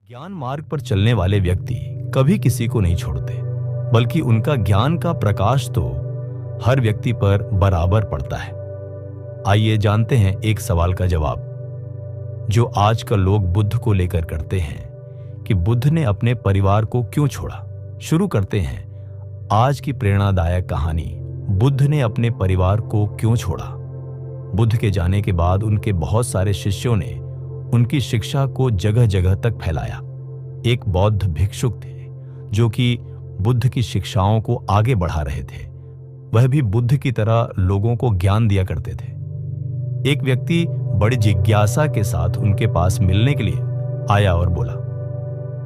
ज्ञान मार्ग पर चलने वाले व्यक्ति कभी किसी को नहीं छोड़ते, बल्कि उनका ज्ञान का प्रकाश तो हर व्यक्ति पर बराबर पड़ता है। आइए जानते हैं एक सवाल का जवाब जो आजकल लोग बुद्ध को लेकर करते हैं कि बुद्ध ने अपने परिवार को क्यों छोड़ा। शुरू करते हैं आज की प्रेरणादायक कहानी, बुद्ध ने अपने परिवार को क्यों छोड़ा। बुद्ध के जाने के बाद उनके बहुत सारे शिष्यों ने उनकी शिक्षा को जगह जगह तक फैलाया। एक बौद्ध भिक्षुक थे जो कि बुद्ध की शिक्षाओं को आगे बढ़ा रहे थे। वह भी बुद्ध की तरह लोगों को ज्ञान दिया करते थे। एक व्यक्ति बड़ी जिज्ञासा के साथ उनके पास मिलने के लिए आया और बोला,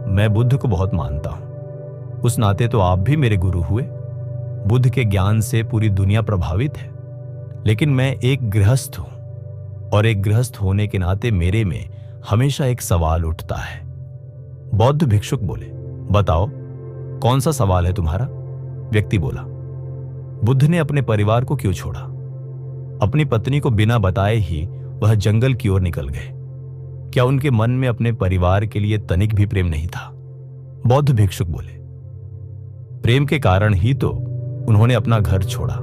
मैं बुद्ध को बहुत मानता हूं, उस नाते तो आप भी मेरे गुरु हुए। बुद्ध के ज्ञान से पूरी दुनिया प्रभावित है, लेकिन मैं एक गृहस्थ हूं और एक गृहस्थ होने के नाते मेरे में हमेशा एक सवाल उठता है। बौद्ध भिक्षुक बोले, बताओ कौन सा सवाल है तुम्हारा। व्यक्ति बोला, बुद्ध ने अपने परिवार को क्यों छोड़ा। अपनी पत्नी को बिना बताए ही वह जंगल की ओर निकल गए। क्या उनके मन में अपने परिवार के लिए तनिक भी प्रेम नहीं था। बौद्ध भिक्षुक बोले, प्रेम के कारण ही तो उन्होंने अपना घर छोड़ा।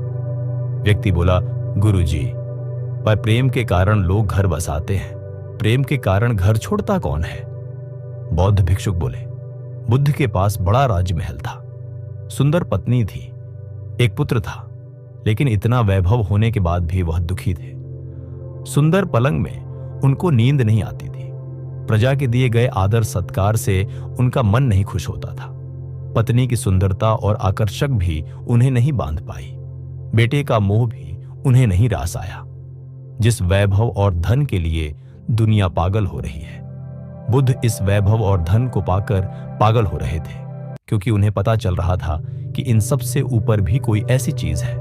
व्यक्ति बोला, गुरुजी, पर प्रेम के कारण लोग घर बसाते हैं, प्रेम के कारण घर छोड़ता कौन है। बौद्ध भिक्षुक बोले, बुद्ध के पास बड़ा राजमहल था, सुंदर पत्नी थी, एक पुत्र था, लेकिन इतना वैभव होने के बाद भी वह दुखी थे। सुंदर पलंग में उनको नींद नहीं आती थी। प्रजा के दिए गए आदर सत्कार से उनका मन नहीं खुश होता था। पत्नी की सुंदरता और आकर्षक भी उन्हें नहीं बांध पाई। बेटे का मोह भी उन्हें नहीं रास आया। जिस वैभव और धन के लिए दुनिया पागल हो रही है, बुद्ध इस वैभव और धन को पाकर पागल हो रहे थे, क्योंकि उन्हें पता चल रहा था कि इन सब से ऊपर भी कोई ऐसी चीज है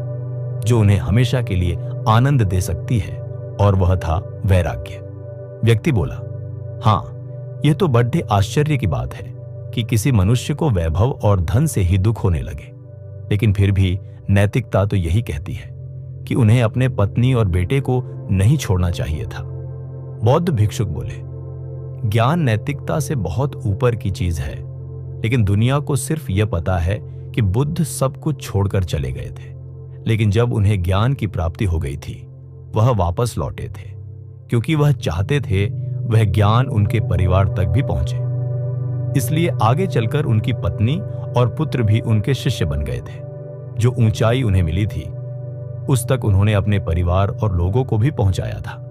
जो उन्हें हमेशा के लिए आनंद दे सकती है, और वह था वैराग्य। व्यक्ति बोला, हाँ, यह तो बड़े आश्चर्य की बात है कि किसी मनुष्य को वैभव और धन से ही दुख होने लगे, लेकिन फिर भी नैतिकता तो यही कहती है कि उन्हें अपने पत्नी और बेटे को नहीं छोड़ना चाहिए था। बौद्ध भिक्षुक बोले, ज्ञान नैतिकता से बहुत ऊपर की चीज है, लेकिन दुनिया को सिर्फ यह पता है कि बुद्ध सब कुछ छोड़कर चले गए थे, लेकिन जब उन्हें ज्ञान की प्राप्ति हो गई थी वह वापस लौटे थे, क्योंकि वह चाहते थे वह ज्ञान उनके परिवार तक भी पहुंचे। इसलिए आगे चलकर उनकी पत्नी और पुत्र भी उनके शिष्य बन गए थे। जो ऊंचाई उन्हें मिली थी उस तक उन्होंने अपने परिवार और लोगों को भी पहुंचाया था।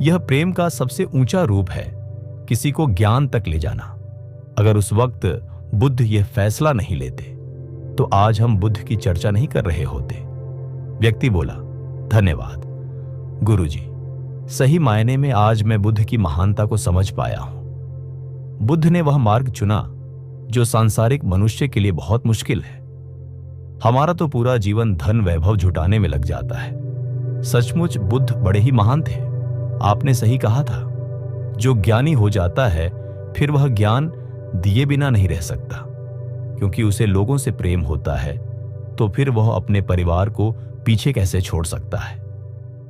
यह प्रेम का सबसे ऊंचा रूप है, किसी को ज्ञान तक ले जाना। अगर उस वक्त बुद्ध यह फैसला नहीं लेते तो आज हम बुद्ध की चर्चा नहीं कर रहे होते। व्यक्ति बोला, धन्यवाद गुरुजी, सही मायने में आज मैं बुद्ध की महानता को समझ पाया हूं। बुद्ध ने वह मार्ग चुना जो सांसारिक मनुष्य के लिए बहुत मुश्किल है। हमारा तो पूरा जीवन धन वैभव जुटाने में लग जाता है। सचमुच बुद्ध बड़े ही महान थे। आपने सही कहा था, जो ज्ञानी हो जाता है फिर वह ज्ञान दिए बिना नहीं रह सकता, क्योंकि उसे लोगों से प्रेम होता है, तो फिर वह अपने परिवार को पीछे कैसे छोड़ सकता है।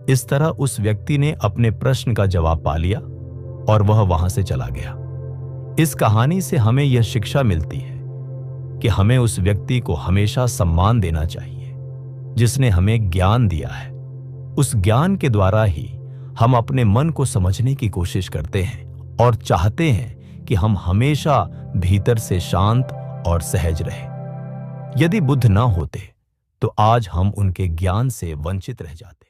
इस तरह उस व्यक्ति ने अपने प्रश्न का जवाब पा लिया और वह वहां से चला गया। इस कहानी से हमें यह शिक्षा मिलती है कि हमें उस व्यक्ति को हमेशा सम्मान देना चाहिए जिसने हमें ज्ञान दिया है। उस ज्ञान के द्वारा ही हम अपने मन को समझने की कोशिश करते हैं और चाहते हैं कि हम हमेशा भीतर से शांत और सहज रहें। यदि बुद्ध ना होते तो आज हम उनके ज्ञान से वंचित रह जाते।